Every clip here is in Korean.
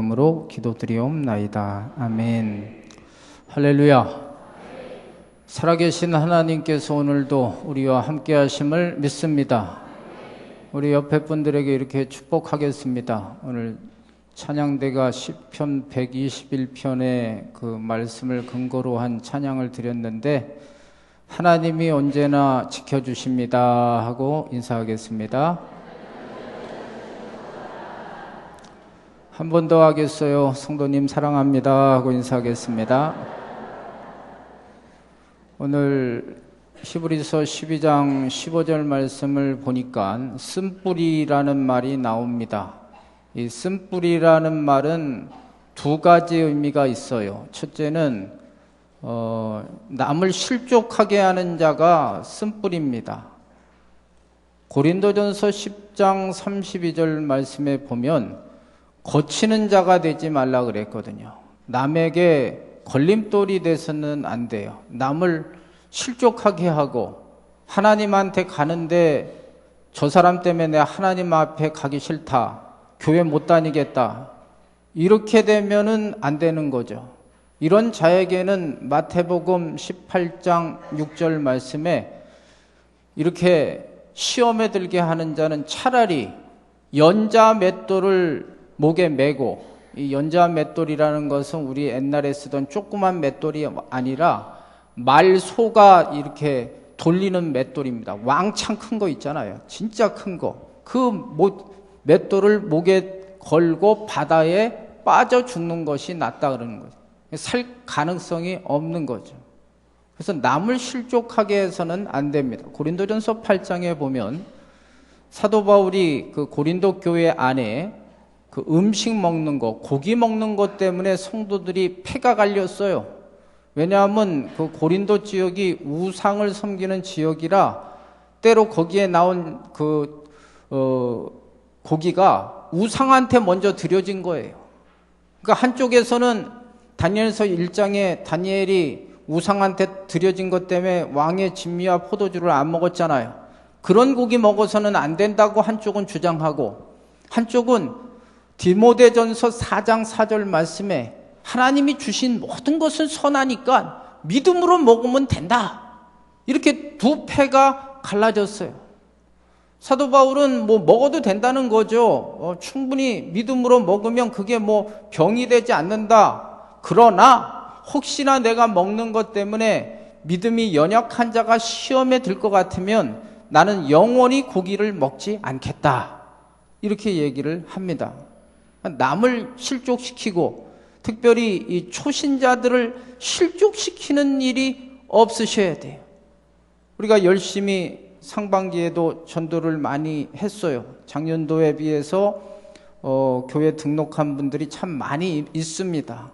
이름으로 기도드리옵나이다. 아멘. 할렐루야. 살아계신 하나님께서 오늘도 우리와 함께 하심을 믿습니다. 우리 옆에 분들에게 이렇게 축복하겠습니다. 오늘 찬양대가 시편 121편의 그 말씀을 근거로 한 찬양을 드렸는데, 하나님이 언제나 지켜주십니다 하고 인사하겠습니다. 한 번 더 하겠어요. 성도님 사랑합니다 하고 인사하겠습니다. 오늘 히브리서 12장 15절 말씀을 보니까 쓴뿌리라는 말이 나옵니다. 이 쓴뿌리라는 말은 두 가지 의미가 있어요. 첫째는 남을 실족하게 하는 자가 쓴뿌리입니다. 고린도전서 10장 32절 말씀에 보면 거치는 자가 되지 말라 그랬거든요. 남에게 걸림돌이 돼서는 안 돼요. 남을 실족하게 하고 하나님한테 가는데 저 사람 때문에 내가 하나님 앞에 가기 싫다, 교회 못 다니겠다, 이렇게 되면은 안 되는 거죠. 이런 자에게는 마태복음 18장 6절 말씀에 이렇게 시험에 들게 하는 자는 차라리 연자 맷돌을 목에 메고, 이 연자 맷돌이라는 것은 우리 옛날에 쓰던 조그만 맷돌이 아니라 말소가 이렇게 돌리는 맷돌입니다. 왕창 큰 거 있잖아요. 진짜 큰 거. 그 맷돌을 목에 걸고 바다에 빠져 죽는 것이 낫다 그러는 거죠. 살 가능성이 없는 거죠. 그래서 남을 실족하게 해서는 안 됩니다. 고린도전서 8장에 보면 사도 바울이 그 고린도 교회 안에 그 음식 먹는 거, 고기 먹는 것 때문에 성도들이 폐가 갈렸어요. 왜냐하면 그 고린도 지역이 우상을 섬기는 지역이라 때로 거기에 나온 고기가 우상한테 먼저 드려진 거예요. 그러니까 한쪽에서는 다니엘서 1장에 다니엘이 우상한테 드려진 것 때문에 왕의 진미와 포도주를 안 먹었잖아요. 그런 고기 먹어서는 안 된다고 한쪽은 주장하고, 한쪽은 디모데전서 4장 4절 말씀에 하나님이 주신 모든 것은 선하니까 믿음으로 먹으면 된다, 이렇게 두 패가 갈라졌어요. 사도 바울은 먹어도 된다는 거죠. 충분히 믿음으로 먹으면 그게 병이 되지 않는다. 그러나 혹시나 내가 먹는 것 때문에 믿음이 연약한 자가 시험에 들 것 같으면 나는 영원히 고기를 먹지 않겠다, 이렇게 얘기를 합니다. 남을 실족시키고 특별히 이 초신자들을 실족시키는 일이 없으셔야 돼요. 우리가 열심히 상반기에도 전도를 많이 했어요. 작년도에 비해서 교회 등록한 분들이 참 많이 있습니다.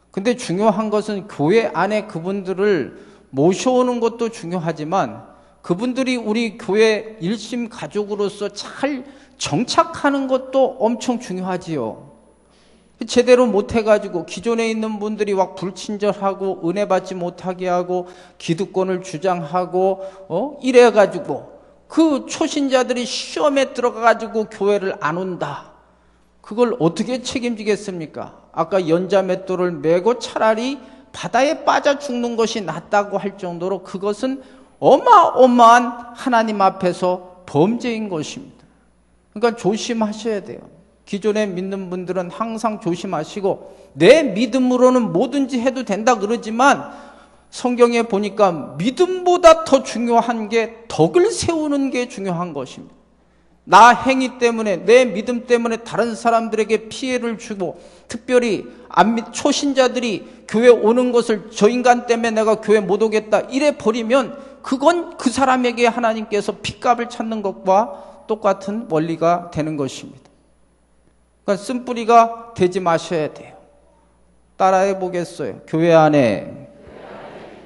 근데 중요한 것은 교회 안에 그분들을 모셔오는 것도 중요하지만 그분들이 우리 교회 일심 가족으로서 잘 정착하는 것도 엄청 중요하지요. 제대로 못해가지고 기존에 있는 분들이 막 불친절하고 은혜 받지 못하게 하고 기득권을 주장하고 이래가지고 그 초신자들이 시험에 들어가가지고 교회를 안 온다. 그걸 어떻게 책임지겠습니까? 아까 연자 맷돌을 메고 차라리 바다에 빠져 죽는 것이 낫다고 할 정도로 그것은 어마어마한 하나님 앞에서 범죄인 것입니다. 그러니까 조심하셔야 돼요. 기존에 믿는 분들은 항상 조심하시고, 내 믿음으로는 뭐든지 해도 된다 그러지만 성경에 보니까 믿음보다 더 중요한 게 덕을 세우는 게 중요한 것입니다. 나 행위 때문에, 내 믿음 때문에 다른 사람들에게 피해를 주고, 특별히 초신자들이 교회 오는 것을 저 인간 때문에 내가 교회 못 오겠다 이래 버리면 그건 그 사람에게 하나님께서 핏값을 찾는 것과 똑같은 원리가 되는 것입니다. 그러니까 쓴뿌리가 되지 마셔야 돼요. 따라해 보겠어요. 교회 안에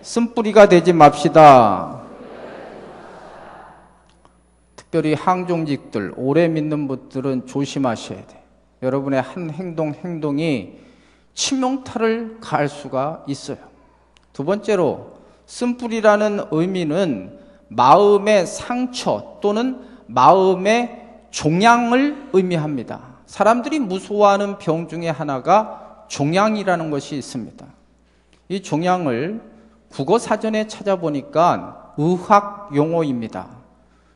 쓴뿌리가 되지 맙시다. 특별히 항종직들, 오래 믿는 분들은 조심하셔야 돼요. 여러분의 한 행동이 치명타를 가할 수가 있어요. 두 번째로, 쓴뿌리라는 의미는 마음의 상처 또는 마음의 종양을 의미합니다. 사람들이 무서워하는 병 중에 하나가 종양이라는 것이 있습니다. 이 종양을 국어 사전에 찾아보니까 의학 용어입니다.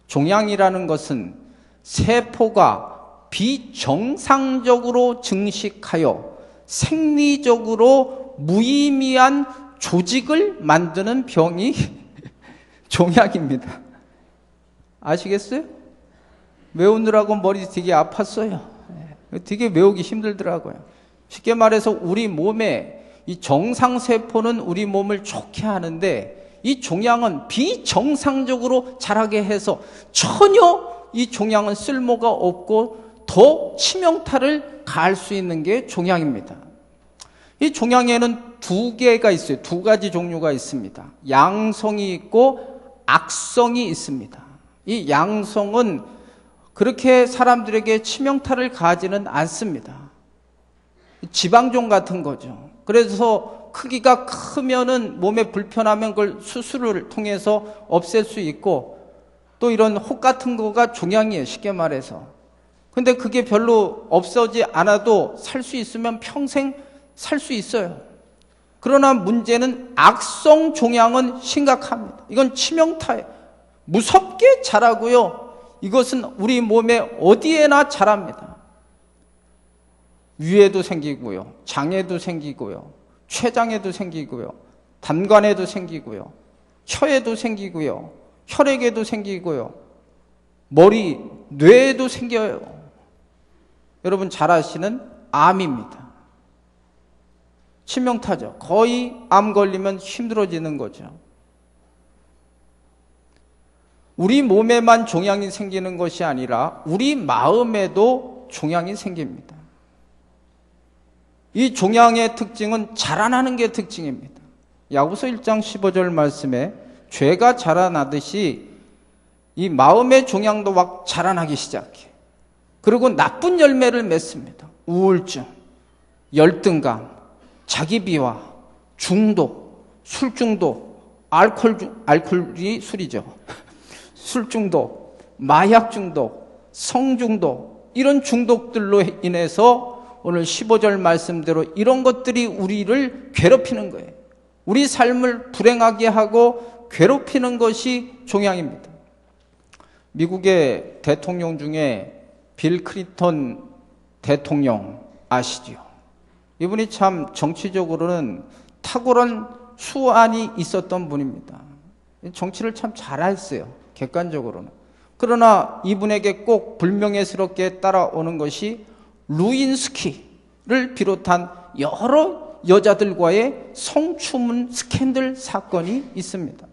종양이라는 것은 세포가 비정상적으로 증식하여 생리적으로 무의미한 조직을 만드는 병이 종양입니다. 아시겠어요? 외우느라고 머리 되게 아팠어요. 되게 외우기 힘들더라고요. 쉽게 말해서 우리 몸에 이 정상세포는 우리 몸을 좋게 하는데 이 종양은 비정상적으로 자라게 해서 전혀 이 종양은 쓸모가 없고 더 치명타를 가할 수 있는 게 종양입니다. 이 종양에는 두 개가 있어요. 두 가지 종류가 있습니다. 양성이 있고 악성이 있습니다. 이 양성은 그렇게 사람들에게 치명타를 가하지는 않습니다. 지방종 같은 거죠. 그래서 크기가 크면은 몸에 불편하면 그걸 수술을 통해서 없앨 수 있고, 또 이런 혹 같은 거가 종양이에요, 쉽게 말해서. 근데 그게 별로 없어지지 않아도 살 수 있으면 평생 살 수 있어요. 그러나 문제는 악성 종양은 심각합니다. 이건 치명타예요. 무섭게 자라고요. 이것은 우리 몸에 어디에나 자랍니다. 위에도 생기고요, 장에도 생기고요, 췌장에도 생기고요, 담관에도 생기고요, 혀에도 생기고요, 혈액에도 생기고요, 머리, 뇌에도 생겨요. 여러분 잘 아시는 암입니다. 치명타죠. 거의 암 걸리면 힘들어지는 거죠. 우리 몸에만 종양이 생기는 것이 아니라 우리 마음에도 종양이 생깁니다. 이 종양의 특징은 자라나는 게 특징입니다. 야고보서 1장 15절 말씀에 죄가 자라나듯이 이 마음의 종양도 막 자라나기 시작해. 그리고 나쁜 열매를 맺습니다. 우울증, 열등감, 자기비하, 중독, 술중독, 알코올이 술이죠. 술중독, 마약중독, 성중독, 이런 중독들로 인해서 오늘 15절 말씀대로 이런 것들이 우리를 괴롭히는 거예요. 우리 삶을 불행하게 하고 괴롭히는 것이 종양입니다. 미국의 대통령 중에 빌 클린턴 대통령 아시죠? 이분이 참 정치적으로는 탁월한 수완이 있었던 분입니다. 정치를 참 잘했어요, 객관적으로는. 그러나 이분에게 꼭 불명예스럽게 따라오는 것이 루인스키를 비롯한 여러 여자들과의 성추문 스캔들 사건이 있습니다.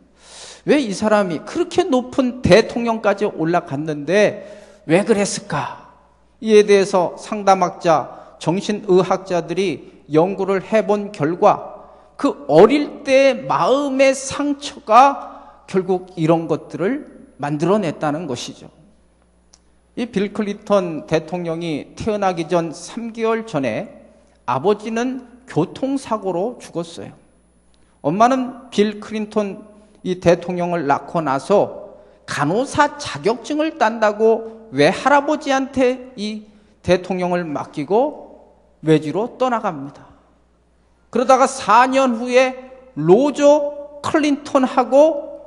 왜 이 사람이 그렇게 높은 대통령까지 올라갔는데 왜 그랬을까? 이에 대해서 상담학자, 정신의학자들이 연구를 해본 결과 그 어릴 때의 마음의 상처가 결국 이런 것들을 만들어냈다는 것이죠. 이 빌 클린턴 대통령이 태어나기 전 3개월 전에 아버지는 교통사고로 죽었어요. 엄마는 빌 클린턴 이 대통령을 낳고 나서 간호사 자격증을 딴다고 외할아버지한테 이 대통령을 맡기고 외지로 떠나갑니다. 그러다가 4년 후에 로저 클린턴하고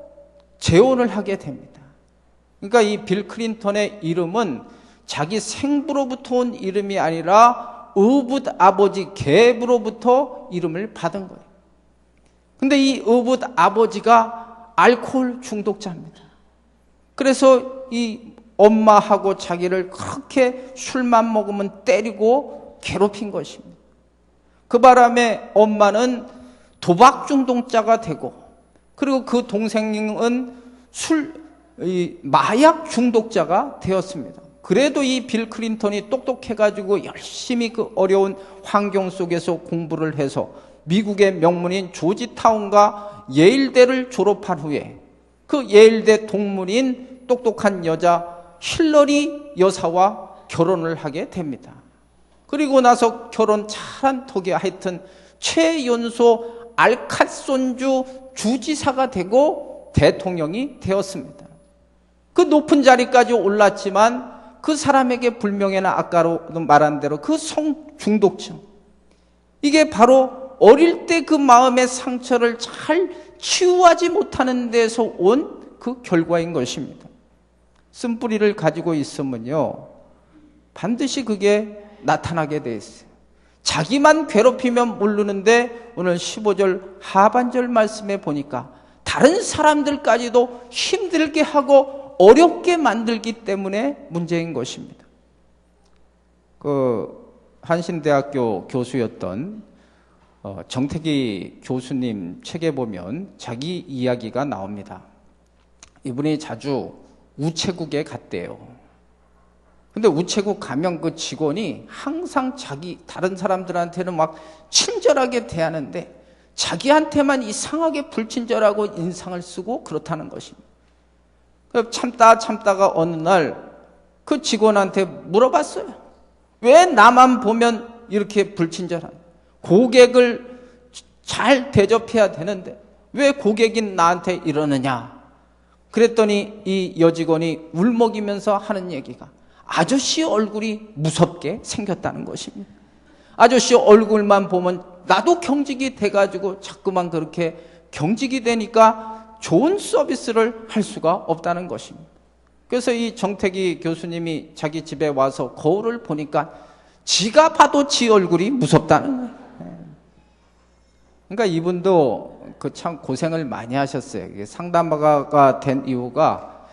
재혼을 하게 됩니다. 그러니까 이 빌 클린턴의 이름은 자기 생부로부터 온 이름이 아니라 의붓 아버지 갭으로부터 이름을 받은 거예요. 근데 이 의붓 아버지가 알코올 중독자입니다. 그래서 이 엄마하고 자기를 그렇게 술만 먹으면 때리고 괴롭힌 것입니다. 그 바람에 엄마는 도박 중독자가 되고, 그리고 그 동생은 마약 중독자가 되었습니다. 그래도 이 빌 클린턴이 똑똑해가지고 열심히 그 어려운 환경 속에서 공부를 해서 미국의 명문인 조지타운과 예일대를 졸업한 후에 그 예일대 동문인 똑똑한 여자 힐러리 여사와 결혼을 하게 됩니다. 그리고 나서 결혼 잘한 덕에 하여튼 최연소 알카손주 주지사가 되고 대통령이 되었습니다. 그 높은 자리까지 올랐지만 그 사람에게 불명예나 아까도 말한 대로 그 성중독증, 이게 바로 어릴 때 그 마음의 상처를 잘 치유하지 못하는 데서 온 그 결과인 것입니다. 쓴뿌리를 가지고 있으면요, 반드시 그게 나타나게 돼 있어요. 자기만 괴롭히면 모르는데 오늘 15절 하반절 말씀에 보니까 다른 사람들까지도 힘들게 하고 어렵게 만들기 때문에 문제인 것입니다. 그 한신대학교 교수였던 정태기 교수님 책에 보면 자기 이야기가 나옵니다. 이분이 자주 우체국에 갔대요. 근데 우체국 가면 그 직원이 항상 다른 사람들한테는 막 친절하게 대하는데 자기한테만 이상하게 불친절하고 인상을 쓰고 그렇다는 것입니다. 참다가 어느 날 그 직원한테 물어봤어요. 왜 나만 보면 이렇게 불친절한, 고객을 잘 대접해야 되는데 왜 고객인 나한테 이러느냐. 그랬더니 이 여직원이 울먹이면서 하는 얘기가 아저씨 얼굴이 무섭게 생겼다는 것입니다. 아저씨 얼굴만 보면 나도 경직이 돼가지고 자꾸만 그렇게 경직이 되니까 좋은 서비스를 할 수가 없다는 것입니다. 그래서 이 정태기 교수님이 자기 집에 와서 거울을 보니까 지가 봐도 지 얼굴이 무섭다는 거예요. 그러니까 이분도 그 참 고생을 많이 하셨어요. 이게 상담가가 된 이유가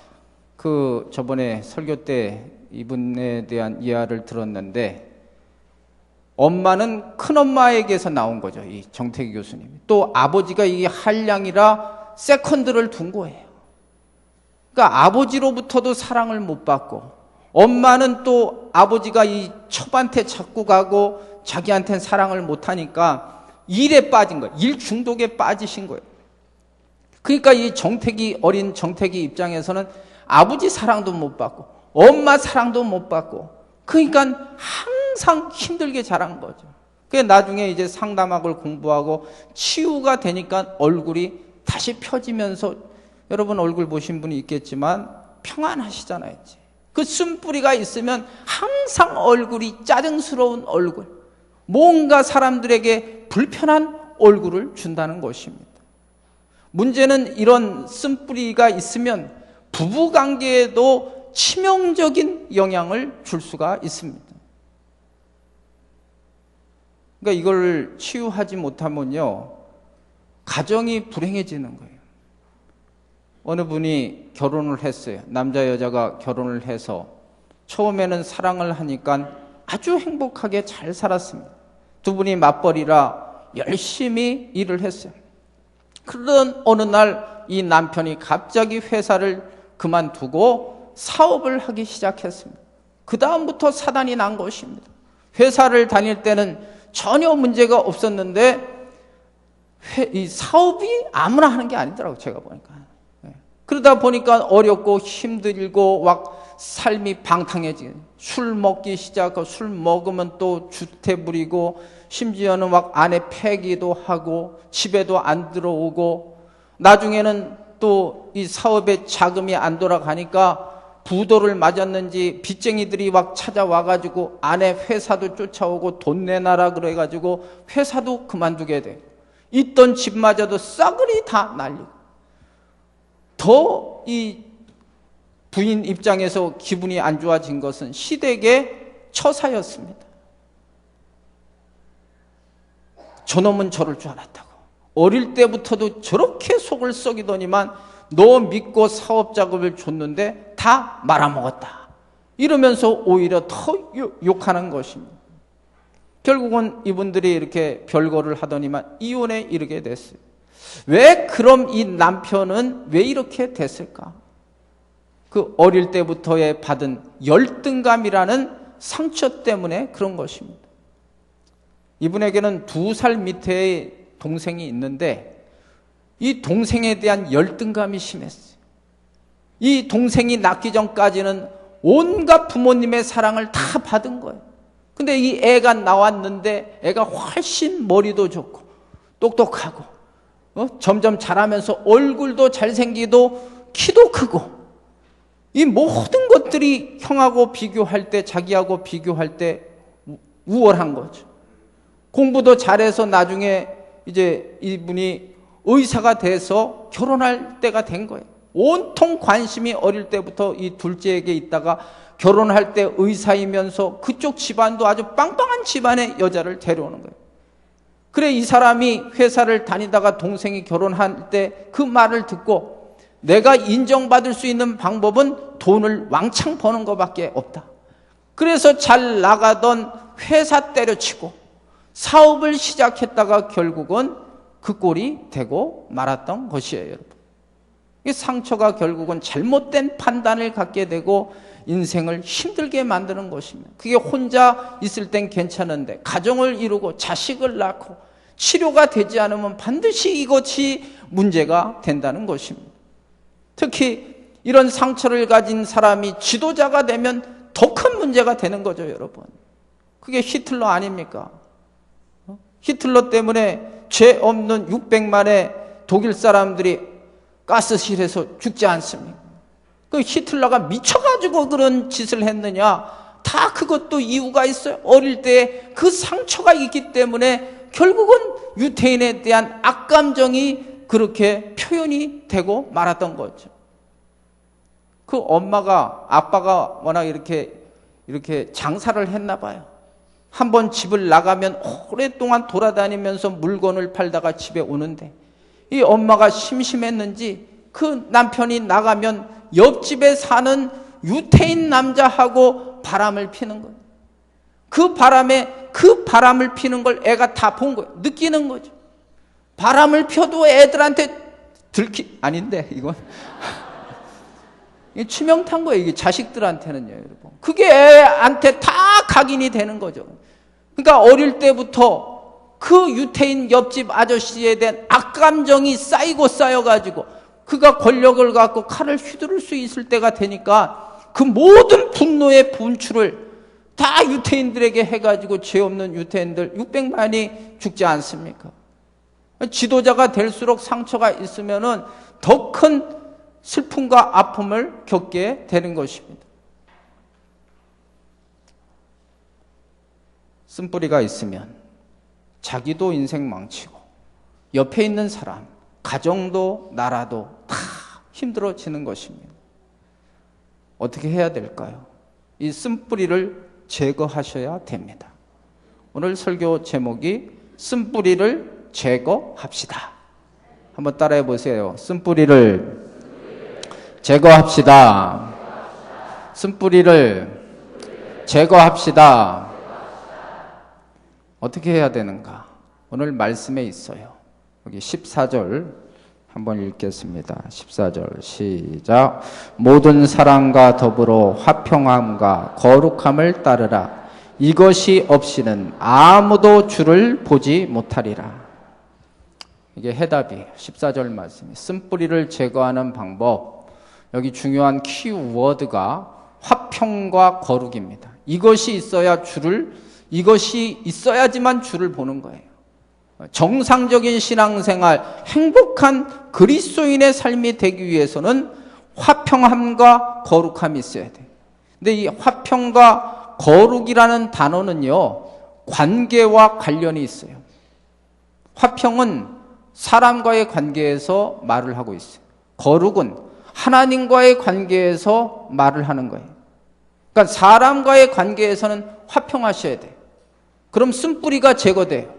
저번에 설교 때 이분에 대한 이야기를 들었는데, 엄마는 큰엄마에게서 나온 거죠, 이 정태기 교수님이. 또 아버지가 이 한량이라 세컨드를 둔 거예요. 그러니까 아버지로부터도 사랑을 못 받고, 엄마는 또 아버지가 이 첩한테 자꾸 가고 자기한테는 사랑을 못 하니까 일에 빠진 거예요. 일 중독에 빠지신 거예요. 그러니까 이 어린 정태기 입장에서는 아버지 사랑도 못 받고 엄마 사랑도 못 받고, 그러니까 항상 힘들게 자란 거죠. 그게 나중에 이제 상담학을 공부하고 치유가 되니까 얼굴이 다시 펴지면서, 여러분 얼굴 보신 분이 있겠지만 평안하시잖아요. 그 쓴뿌리가 있으면 항상 얼굴이 짜증스러운 얼굴, 뭔가 사람들에게 불편한 얼굴을 준다는 것입니다. 문제는 이런 쓴뿌리가 있으면 부부관계에도 치명적인 영향을 줄 수가 있습니다. 그러니까 이걸 치유하지 못하면요, 가정이 불행해지는 거예요. 어느 분이 결혼을 했어요. 남자 여자가 결혼을 해서 처음에는 사랑을 하니까 아주 행복하게 잘 살았습니다. 두 분이 맞벌이라 열심히 일을 했어요. 그러던 어느 날 이 남편이 갑자기 회사를 그만두고 사업을 하기 시작했습니다. 그 다음부터 사단이 난 것입니다. 회사를 다닐 때는 전혀 문제가 없었는데 이 사업이 아무나 하는 게 아니더라고요, 제가 보니까. 그러다 보니까 어렵고 힘들고 막 삶이 방탕해지고, 술 먹기 시작하고, 술 먹으면 또 주태 부리고, 심지어는 막 아내 패기도 하고 집에도 안 들어오고, 나중에는 또 이 사업에 자금이 안 돌아가니까 부도를 맞았는지 빚쟁이들이 막 찾아와가지고 아내 회사도 쫓아오고 돈 내놔라 그래가지고 회사도 그만두게 돼. 있던 집마저도 싸그리 다 날리고. 더 이 부인 입장에서 기분이 안 좋아진 것은 시댁의 처사였습니다. 저놈은 저럴 줄 알았다고. 어릴 때부터도 저렇게 속을 썩이더니만 너 믿고 사업 작업을 줬는데 다 말아먹었다. 이러면서 오히려 더 욕하는 것입니다. 결국은 이분들이 이렇게 별거를 하더니만 이혼에 이르게 됐어요. 왜 그럼 이 남편은 왜 이렇게 됐을까? 그 어릴 때부터의 받은 열등감이라는 상처 때문에 그런 것입니다. 이분에게는 2살 밑에 동생이 있는데 이 동생에 대한 열등감이 심했어요. 이 동생이 낳기 전까지는 온갖 부모님의 사랑을 다 받은 거예요. 근데 이 애가 나왔는데 애가 훨씬 머리도 좋고 똑똑하고 점점 자라면서 얼굴도 잘생기고 키도 크고, 이 모든 것들이 형하고 비교할 때, 자기하고 비교할 때 우월한 거죠. 공부도 잘해서 나중에 이제 이분이 의사가 돼서 결혼할 때가 된 거예요. 온통 관심이 어릴 때부터 이 둘째에게 있다가 결혼할 때 의사이면서 그쪽 집안도 아주 빵빵한 집안의 여자를 데려오는 거예요. 그래, 이 사람이 회사를 다니다가 동생이 결혼할 때 그 말을 듣고 내가 인정받을 수 있는 방법은 돈을 왕창 버는 것밖에 없다. 그래서 잘 나가던 회사 때려치고 사업을 시작했다가 결국은 그 꼴이 되고 말았던 것이에요, 여러분. 이 상처가 결국은 잘못된 판단을 갖게 되고 인생을 힘들게 만드는 것입니다. 그게 혼자 있을 땐 괜찮은데 가정을 이루고 자식을 낳고 치료가 되지 않으면 반드시 이것이 문제가 된다는 것입니다. 특히 이런 상처를 가진 사람이 지도자가 되면 더 큰 문제가 되는 거죠, 여러분. 그게 히틀러 아닙니까? 히틀러 때문에 죄 없는 600만의 독일 사람들이 가스실에서 죽지 않습니까? 그 히틀러가 미쳐가지고 그런 짓을 했느냐? 다 그것도 이유가 있어요. 어릴 때 그 상처가 있기 때문에 결국은 유태인에 대한 악감정이 그렇게 표현이 되고 말았던 거죠. 그 아빠가 워낙 이렇게 장사를 했나 봐요. 한번 집을 나가면 오랫동안 돌아다니면서 물건을 팔다가 집에 오는데 이 엄마가 심심했는지 그 남편이 나가면 옆집에 사는 유태인 남자하고 바람을 피는 거예요. 그 바람을 피는 걸 애가 다 본 거예요. 느끼는 거죠. 바람을 펴도 애들한테 아닌데 이건 이게 치명타인 거예요. 이게 자식들한테는요, 여러분. 그게 애한테 다 각인이 되는 거죠. 그러니까 어릴 때부터 그 유태인 옆집 아저씨에 대한 악감정이 쌓여가지고 그가 권력을 갖고 칼을 휘두를 수 있을 때가 되니까 그 모든 분노의 분출을 다 유태인들에게 해가지고 죄 없는 유태인들 600만이 죽지 않습니까? 지도자가 될수록 상처가 있으면은 더 큰 슬픔과 아픔을 겪게 되는 것입니다. 쓴뿌리가 있으면 자기도 인생 망치고 옆에 있는 사람, 가정도 나라도 다 힘들어지는 것입니다. 어떻게 해야 될까요? 이 쓴뿌리를 제거하셔야 됩니다. 오늘 설교 제목이 쓴뿌리를 제거합시다. 한번 따라해 보세요. 쓴뿌리를 제거합시다. 쓴뿌리를 제거합시다. 어떻게 해야 되는가? 오늘 말씀에 있어요. 여기 14절 한번 읽겠습니다. 14절 시작. 모든 사랑과 더불어 화평함과 거룩함을 따르라. 이것이 없이는 아무도 주를 보지 못하리라. 이게 해답이에요. 14절 말씀이 쓴뿌리를 제거하는 방법. 여기 중요한 키워드가 화평과 거룩입니다. 이것이 있어야지만 주를 보는 거예요. 정상적인 신앙생활, 행복한 그리스도인의 삶이 되기 위해서는 화평함과 거룩함이 있어야 돼요. 근데 이 화평과 거룩이라는 단어는요, 관계와 관련이 있어요. 화평은 사람과의 관계에서 말을 하고 있어요. 거룩은 하나님과의 관계에서 말을 하는 거예요. 그러니까 사람과의 관계에서는 화평하셔야 돼요. 그럼 쓴뿌리가 제거돼요.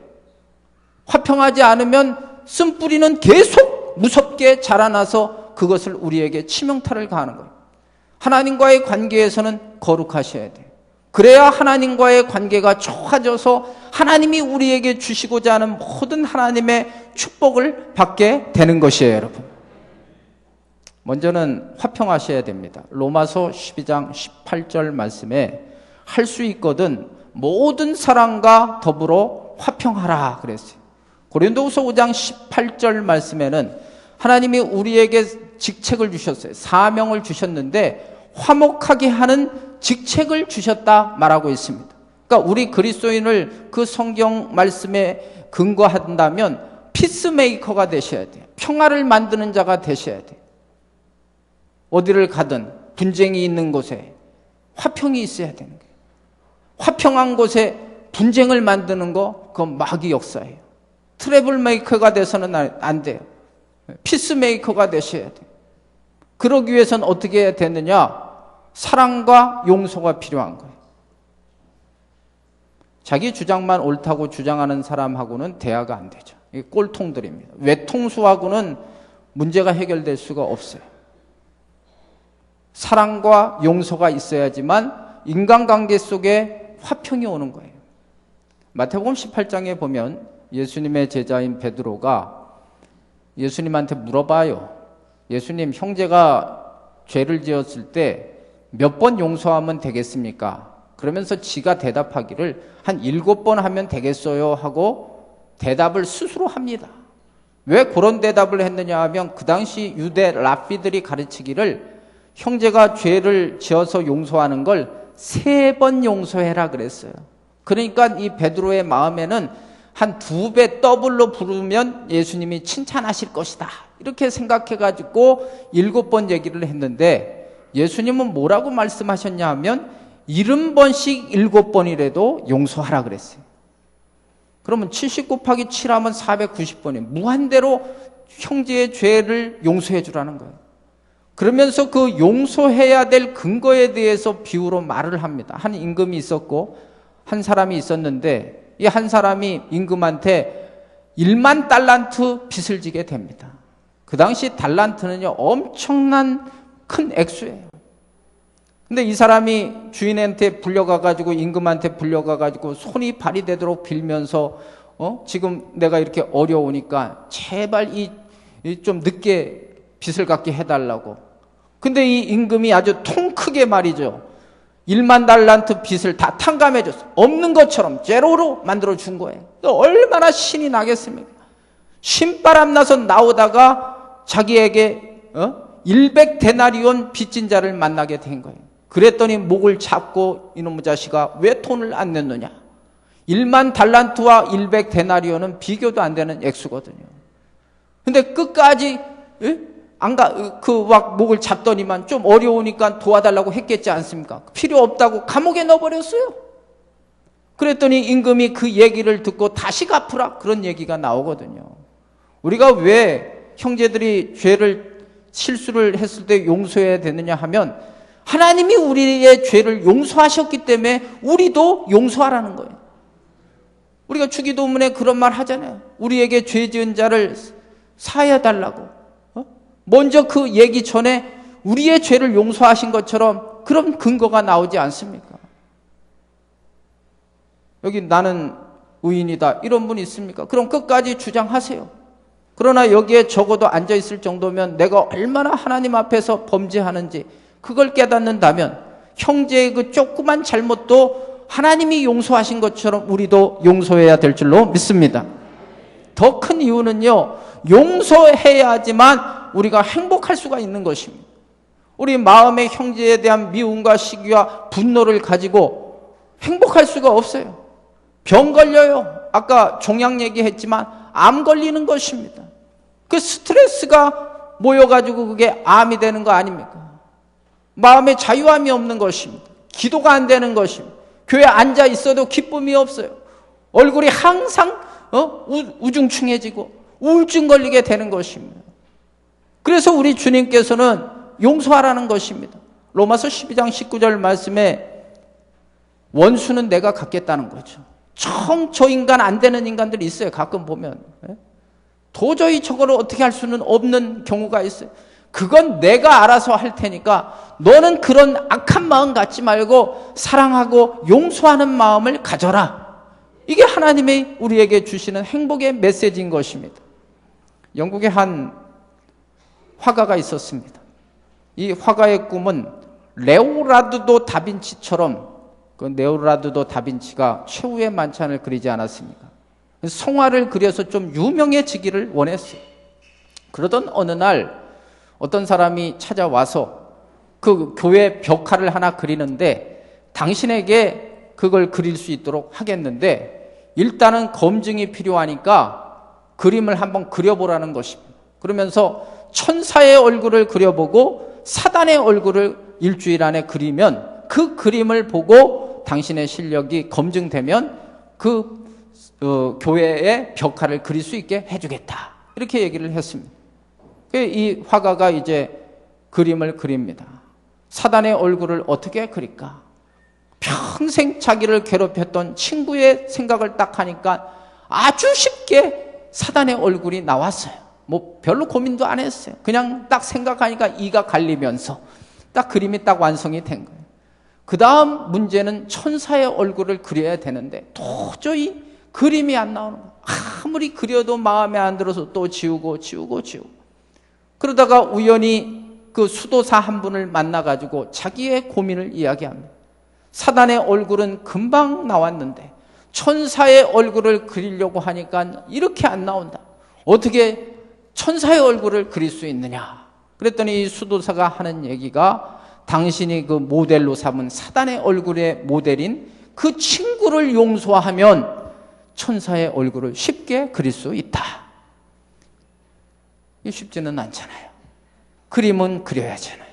화평하지 않으면 쓴뿌리는 계속 무섭게 자라나서 그것을 우리에게 치명타를 가하는 거예요. 하나님과의 관계에서는 거룩하셔야 돼요. 그래야 하나님과의 관계가 좋아져서 하나님이 우리에게 주시고자 하는 모든 하나님의 축복을 받게 되는 것이에요, 여러분. 먼저는 화평하셔야 됩니다. 로마서 12장 18절 말씀에 할 수 있거든 모든 사람과 더불어 화평하라 그랬어요. 고린도후서 5장 18절 말씀에는 하나님이 우리에게 직책을 주셨어요. 사명을 주셨는데 화목하게 하는 직책을 주셨다 말하고 있습니다. 그러니까 우리 그리스도인을 그 성경 말씀에 근거한다면 피스메이커가 되셔야 돼요. 평화를 만드는 자가 되셔야 돼요. 어디를 가든 분쟁이 있는 곳에 화평이 있어야 되는 거예요. 화평한 곳에 분쟁을 만드는 거, 그건 마귀 역사예요. 트러블 메이커가 돼서는 안 돼요. 피스 메이커가 되셔야 돼요. 그러기 위해서는 어떻게 해야 되느냐? 사랑과 용서가 필요한 거예요. 자기 주장만 옳다고 주장하는 사람하고는 대화가 안 되죠. 이게 꼴통들입니다. 외통수하고는 문제가 해결될 수가 없어요. 사랑과 용서가 있어야지만 인간관계 속에 화평이 오는 거예요. 마태복음 18장에 보면 예수님의 제자인 베드로가 예수님한테 물어봐요. 예수님, 형제가 죄를 지었을 때 몇 번 용서하면 되겠습니까? 그러면서 지가 대답하기를 한 7번 하면 되겠어요 하고 대답을 스스로 합니다. 왜 그런 대답을 했느냐 하면 그 당시 유대 랍비들이 가르치기를 형제가 죄를 지어서 용서하는 걸 3번 용서해라 그랬어요. 그러니까 이 베드로의 마음에는 한 2배 더블로 부르면 예수님이 칭찬하실 것이다, 이렇게 생각해가지고 7번 얘기를 했는데, 예수님은 뭐라고 말씀하셨냐 하면 70번씩 7번이라도 용서하라 그랬어요. 그러면 70 곱하기 7 하면 490번이에요. 무한대로 형제의 죄를 용서해 주라는 거예요. 그러면서 그 용서해야 될 근거에 대해서 비유로 말을 합니다. 한 임금이 있었고 한 사람이 있었는데, 이 한 사람이 임금한테 1만 달란트 빚을 지게 됩니다. 그 당시 달란트는요, 엄청난 큰 액수예요. 근데 이 사람이 주인한테 불려가가지고, 임금한테 불려가가지고 손이 발이 되도록 빌면서, 지금 내가 이렇게 어려우니까 제발 좀 늦게 빚을 갚게 해달라고. 근데 이 임금이 아주 통 크게 말이죠, 1만 달란트 빚을 다 탕감해줬어. 없는 것처럼 제로로 만들어준 거예요. 얼마나 신이 나겠습니까? 신바람 나서 나오다가 자기에게 100데나리온 빚진 자를 만나게 된 거예요. 그랬더니 목을 잡고, 이놈의 자식아 왜 돈을 안 냈느냐. 1만 달란트와 100데나리온은 비교도 안 되는 액수거든요. 근데 끝까지 막 목을 잡더니만 좀 어려우니까 도와달라고 했겠지 않습니까? 필요 없다고 감옥에 넣어버렸어요. 그랬더니 임금이 그 얘기를 듣고 다시 갚으라, 그런 얘기가 나오거든요. 우리가 왜 형제들이 실수를 했을 때 용서해야 되느냐 하면, 하나님이 우리의 죄를 용서하셨기 때문에 우리도 용서하라는 거예요. 우리가 주기도문에 그런 말 하잖아요. 우리에게 죄 지은 자를 사하여 달라고. 먼저 그 얘기 전에 우리의 죄를 용서하신 것처럼 그런 근거가 나오지 않습니까? 여기 나는 의인이다, 이런 분 있습니까? 그럼 끝까지 주장하세요. 그러나 여기에 적어도 앉아있을 정도면 내가 얼마나 하나님 앞에서 범죄하는지 그걸 깨닫는다면, 형제의 그 조그만 잘못도 하나님이 용서하신 것처럼 우리도 용서해야 될 줄로 믿습니다. 더 큰 이유는요, 용서해야지만 우리가 행복할 수가 있는 것입니다. 우리 마음의 형제에 대한 미움과 시기와 분노를 가지고 행복할 수가 없어요. 병 걸려요. 아까 종양 얘기했지만 암 걸리는 것입니다. 그 스트레스가 모여가지고 그게 암이 되는 거 아닙니까? 마음에 자유함이 없는 것입니다. 기도가 안 되는 것입니다. 교회에 앉아 있어도 기쁨이 없어요. 얼굴이 항상 우중충해지고 우울증 걸리게 되는 것입니다. 그래서 우리 주님께서는 용서하라는 것입니다. 로마서 12장 19절 말씀에 원수는 내가 갚겠다는 거죠. 저 인간 안 되는 인간들이 있어요. 가끔 보면 도저히 저거를 어떻게 할 수는 없는 경우가 있어요. 그건 내가 알아서 할 테니까 너는 그런 악한 마음 갖지 말고 사랑하고 용서하는 마음을 가져라. 이게 하나님이 우리에게 주시는 행복의 메시지인 것입니다. 영국에 한 화가가 있었습니다. 이 화가의 꿈은 레오나르도 다빈치처럼, 그 레오나르도 다빈치가 최후의 만찬을 그리지 않았습니까? 성화를 그려서 좀 유명해지기를 원했어요. 그러던 어느 날 어떤 사람이 찾아와서 그 교회 벽화를 하나 그리는데 당신에게 그걸 그릴 수 있도록 하겠는데 일단은 검증이 필요하니까 그림을 한번 그려보라는 것입니다. 그러면서 천사의 얼굴을 그려보고 사단의 얼굴을 일주일 안에 그리면 그 그림을 보고 당신의 실력이 검증되면 그 교회의 벽화를 그릴 수 있게 해주겠다. 이렇게 얘기를 했습니다. 이 화가가 이제 그림을 그립니다. 사단의 얼굴을 어떻게 그릴까? 평생 자기를 괴롭혔던 친구의 생각을 딱 하니까 아주 쉽게 사단의 얼굴이 나왔어요. 뭐 별로 고민도 안 했어요. 그냥 딱 생각하니까 이가 갈리면서 딱 그림이 딱 완성이 된 거예요. 그 다음 문제는 천사의 얼굴을 그려야 되는데 도저히 그림이 안 나오는 거예요. 아무리 그려도 마음에 안 들어서 또 지우고. 그러다가 우연히 그 수도사 한 분을 만나가지고 자기의 고민을 이야기합니다. 사단의 얼굴은 금방 나왔는데 천사의 얼굴을 그리려고 하니까 이렇게 안 나온다. 어떻게 천사의 얼굴을 그릴 수 있느냐? 그랬더니 이 수도사가 하는 얘기가 당신이 그 모델로 삼은 사단의 얼굴의 모델인 그 친구를 용서하면 천사의 얼굴을 쉽게 그릴 수 있다. 이게 쉽지는 않잖아요. 그림은 그려야잖아요.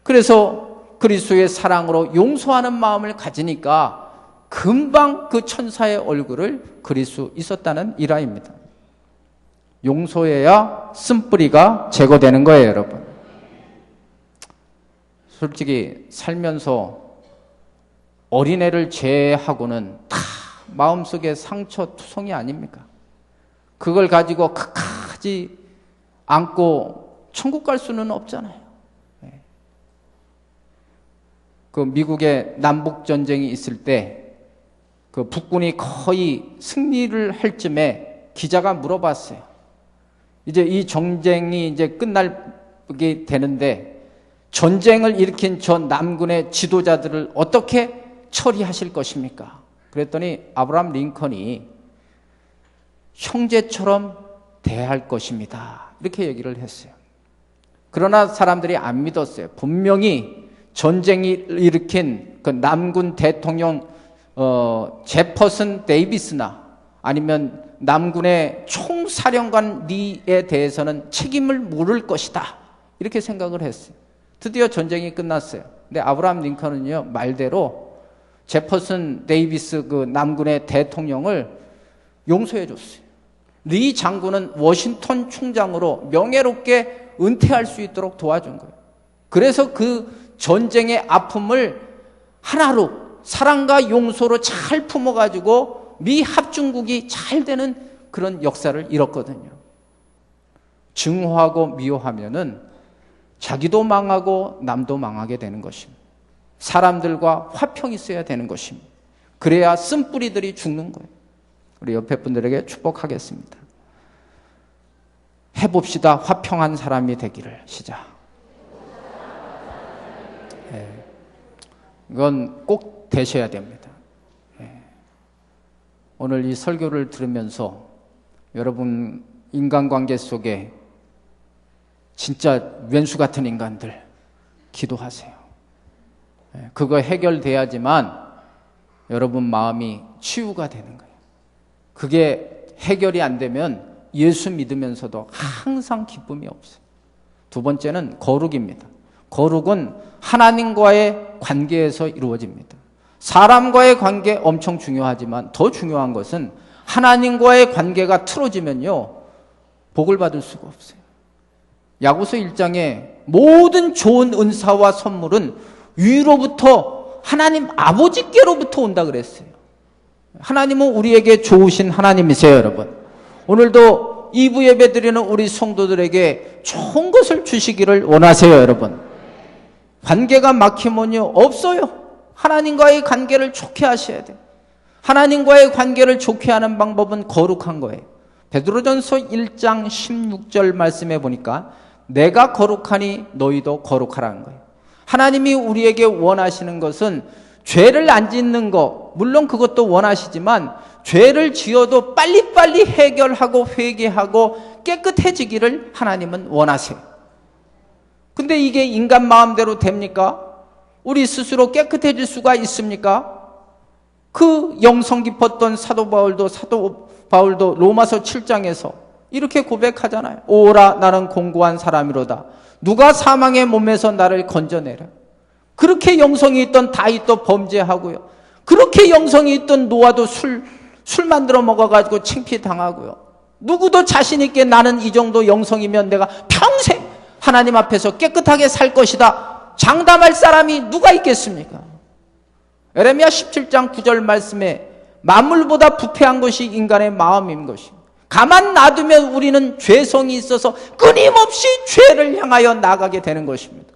그래서 그리스도의 사랑으로 용서하는 마음을 가지니까 금방 그 천사의 얼굴을 그릴 수 있었다는 일화입니다. 용서해야 쓴뿌리가 제거되는 거예요, 여러분. 솔직히 살면서 어린애를 제외하고는 다 마음속에 상처투성이 아닙니까? 그걸 가지고 끝까지 안고 천국 갈 수는 없잖아요. 그 미국의 남북전쟁이 있을 때 그 북군이 거의 승리를 할 쯤에 기자가 물어봤어요. 이제 이 전쟁이 이제 끝나게 되는데 전쟁을 일으킨 저 남군의 지도자들을 어떻게 처리하실 것입니까? 그랬더니 아브라함 링컨이 형제처럼 대할 것입니다. 이렇게 얘기를 했어요. 그러나 사람들이 안 믿었어요. 분명히 전쟁이 일으킨 그 남군 대통령 제퍼슨 데이비스나 아니면 남군의 총사령관 리에 대해서는 책임을 물을 것이다. 이렇게 생각을 했어요. 드디어 전쟁이 끝났어요. 근데 아브라함 링컨은요, 말대로 제퍼슨 데이비스 그 남군의 대통령을 용서해 줬어요. 리 장군은 워싱턴 총장으로 명예롭게 은퇴할 수 있도록 도와준 거예요. 그래서 그 전쟁의 아픔을 하나로 사랑과 용서로 잘 품어가지고 미 합중국이 잘 되는 그런 역사를 이뤘거든요. 증오하고 미워하면은 자기도 망하고 남도 망하게 되는 것입니다. 사람들과 화평이 있어야 되는 것입니다. 그래야 쓴뿌리들이 죽는 거예요. 우리 옆에 분들에게 축복하겠습니다. 해봅시다. 화평한 사람이 되기를. 시작. 이건 꼭 되셔야 됩니다. 오늘 이 설교를 들으면서 여러분 인간관계 속에 진짜 왼수 같은 인간들 기도하세요. 그거 해결돼야지만 여러분 마음이 치유가 되는 거예요. 그게 해결이 안 되면 예수 믿으면서도 항상 기쁨이 없어요. 두 번째는 거룩입니다. 거룩은 하나님과의 관계에서 이루어집니다. 사람과의 관계 엄청 중요하지만 더 중요한 것은 하나님과의 관계가 틀어지면요, 복을 받을 수가 없어요. 야고보 1장에 모든 좋은 은사와 선물은 위로부터 하나님 아버지께로부터 온다 그랬어요. 하나님은 우리에게 좋으신 하나님이세요, 여러분. 오늘도 2부 예배 드리는 우리 성도들에게 좋은 것을 주시기를 원하세요, 여러분. 관계가 막히면요, 없어요. 하나님과의 관계를 좋게 하셔야 돼요. 하나님과의 관계를 좋게 하는 방법은 거룩한 거예요. 베드로전서 1장 16절 말씀해 보니까 내가 거룩하니 너희도 거룩하라는 거예요. 하나님이 우리에게 원하시는 것은 죄를 안 짓는 거, 물론 그것도 원하시지만 죄를 지어도 빨리빨리 해결하고 회개하고 깨끗해지기를 하나님은 원하세요. 근데 이게 인간 마음대로 됩니까? 우리 스스로 깨끗해질 수가 있습니까? 그 영성 깊었던 사도 바울도 로마서 7장에서 이렇게 고백하잖아요. 오라 나는 공고한 사람이로다. 누가 사망의 몸에서 나를 건져내라. 그렇게 영성이 있던 다윗도 범죄하고요. 그렇게 영성이 있던 노아도 술 만들어 먹어가지고 창피당하고요. 누구도 자신 있게 나는 이 정도 영성이면 내가 평생 하나님 앞에서 깨끗하게 살 것이다 장담할 사람이 누가 있겠습니까? 에레미야 17장 9절 말씀에 만물보다 부패한 것이 인간의 마음인 것입니다. 가만 놔두면 우리는 죄성이 있어서 끊임없이 죄를 향하여 나가게 되는 것입니다.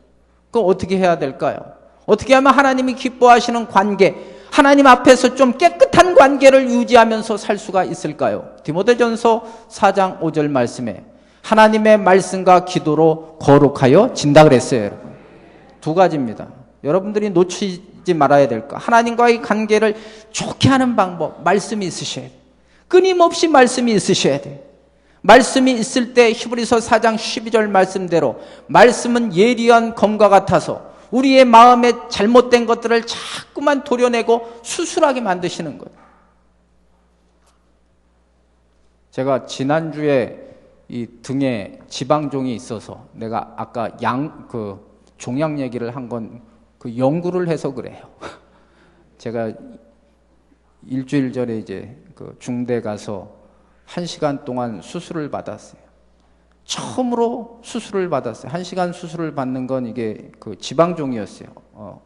그럼 어떻게 해야 될까요? 어떻게 하면 하나님이 기뻐하시는 관계, 하나님 앞에서 좀 깨끗한 관계를 유지하면서 살 수가 있을까요? 디모데전서 4장 5절 말씀에 하나님의 말씀과 기도로 거룩하여 진다 그랬어요. 여러분. 두 가지입니다. 여러분들이 놓치지 말아야 될 거. 하나님과의 관계를 좋게 하는 방법, 말씀이 있으셔야 돼요. 끊임없이 말씀이 있으셔야 돼요. 말씀이 있을 때 히브리서 4장 12절 말씀대로 말씀은 예리한 검과 같아서 우리의 마음에 잘못된 것들을 자꾸만 도려내고 수술하게 만드시는 거예요. 제가 지난주에 이 등에 지방종이 있어서 내가 아까 종양 얘기를 한 건 그 연구를 해서 그래요. 제가 일주일 전에 이제 그 중대 가서 1시간 동안 수술을 받았어요. 처음으로 수술을 받았어요. 1시간 수술을 받는 건 이게 그 지방종이었어요.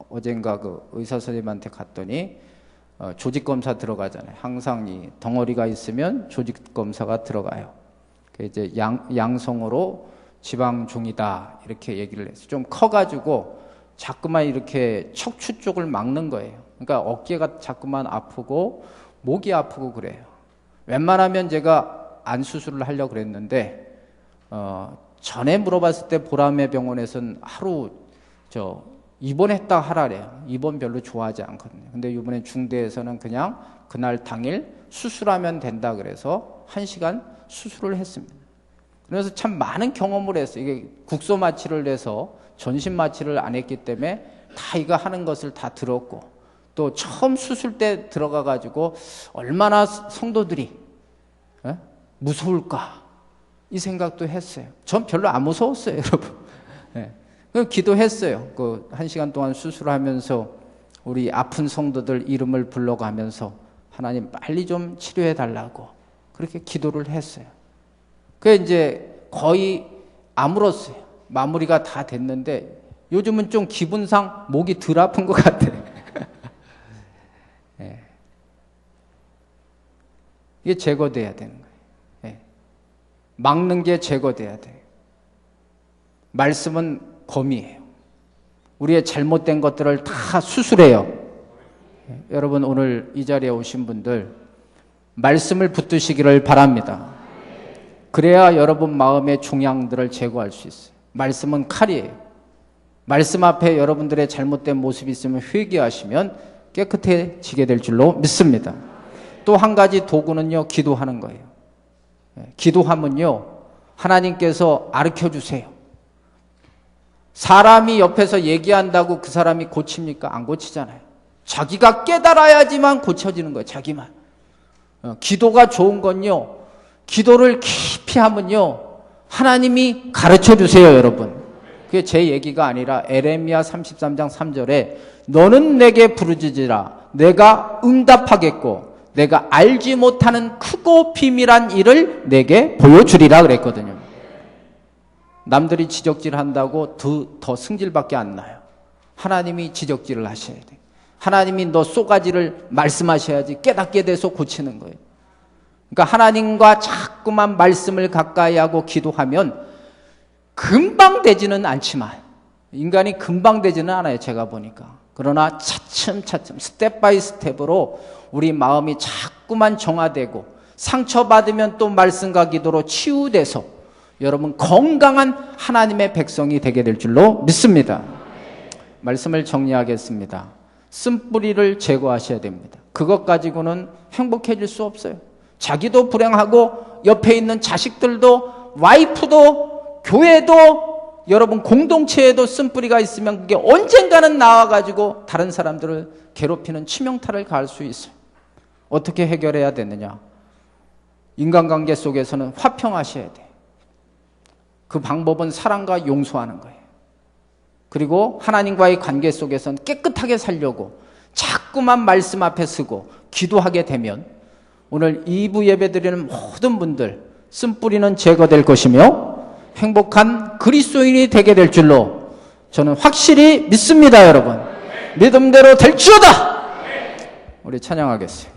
어젠가 그 의사 선생님한테 갔더니 조직검사 들어가잖아요. 항상 이 덩어리가 있으면 조직검사가 들어가요. 이제 양성으로 지방종이다 이렇게 얘기를 했어요. 좀 커가지고 자꾸만 이렇게 척추 쪽을 막는 거예요. 그러니까 어깨가 자꾸만 아프고 목이 아프고 그래요. 웬만하면 제가 안 수술을 하려고 그랬는데 전에 물어봤을 때 보라매 병원에서는 하루 입원했다 하라래요. 입원 별로 좋아하지 않거든요. 근데 이번에 중대에서는 그냥 그날 당일 수술하면 된다 그래서 1시간 수술을 했습니다. 그래서 참 많은 경험을 했어요. 이게 국소 마취를 해서 전신 마취를 안 했기 때문에 다 이거 하는 것을 다 들었고 또 처음 수술 때 들어가 가지고 얼마나 성도들이 무서울까 이 생각도 했어요. 전 별로 안 무서웠어요, 여러분. 그럼 기도했어요. 그 1시간 동안 수술하면서 우리 아픈 성도들 이름을 불러가면서 하나님 빨리 좀 치료해 달라고 그렇게 기도를 했어요. 그게 이제 거의 아물었어요. 마무리가 다 됐는데 요즘은 좀 기분상 목이 덜 아픈 것 같아요. 이게 제거돼야 되는 거예요. 막는 게 제거돼야 돼요. 말씀은 검이에요. 우리의 잘못된 것들을 다 수술해요. 여러분 오늘 이 자리에 오신 분들 말씀을 붙드시기를 바랍니다. 그래야 여러분 마음의 종양들을 제거할 수 있어요. 말씀은 칼이에요. 말씀 앞에 여러분들의 잘못된 모습이 있으면 회개하시면 깨끗해지게 될 줄로 믿습니다. 또 한 가지 도구는요, 기도하는 거예요. 기도하면요, 하나님께서 가르쳐 주세요. 사람이 옆에서 얘기한다고 그 사람이 고칩니까? 안 고치잖아요. 자기가 깨달아야지만 고쳐지는 거예요, 자기만. 기도가 좋은 건요, 기도를 깊이 하면요, 하나님이 가르쳐 주세요, 여러분. 그게 제 얘기가 아니라 에레미야 33장 3절에 너는 내게 부르짖으라 내가 응답하겠고 내가 알지 못하는 크고 비밀한 일을 내게 보여주리라 그랬거든요. 남들이 지적질한다고 더 승질밖에 안 나요. 하나님이 지적질을 하셔야 돼요. 하나님이 너 쏘가지를 말씀하셔야지 깨닫게 돼서 고치는 거예요. 그러니까 하나님과 자꾸만 말씀을 가까이 하고 기도하면 금방 되지는 않지만 인간이 금방 되지는 않아요. 제가 보니까. 그러나 차츰차츰 스텝 바이 스텝으로 우리 마음이 자꾸만 정화되고 상처받으면 또 말씀과 기도로 치유돼서 여러분 건강한 하나님의 백성이 되게 될 줄로 믿습니다. 말씀을 정리하겠습니다. 쓴뿌리를 제거하셔야 됩니다. 그것 가지고는 행복해질 수 없어요. 자기도 불행하고 옆에 있는 자식들도 와이프도 교회도 여러분 공동체에도 쓴뿌리가 있으면 그게 언젠가는 나와가지고 다른 사람들을 괴롭히는 치명타를 가할 수 있어요. 어떻게 해결해야 되느냐? 인간관계 속에서는 화평하셔야 돼요. 그 방법은 사랑과 용서하는 거예요. 그리고 하나님과의 관계 속에서는 깨끗하게 살려고 자꾸만 말씀 앞에 서고 기도하게 되면 오늘 2부 예배드리는 모든 분들 쓴뿌리는 제거될 것이며 행복한 그리스도인이 되게 될 줄로 저는 확실히 믿습니다. 여러분 믿음대로 될지어다. 우리 찬양하겠습니다.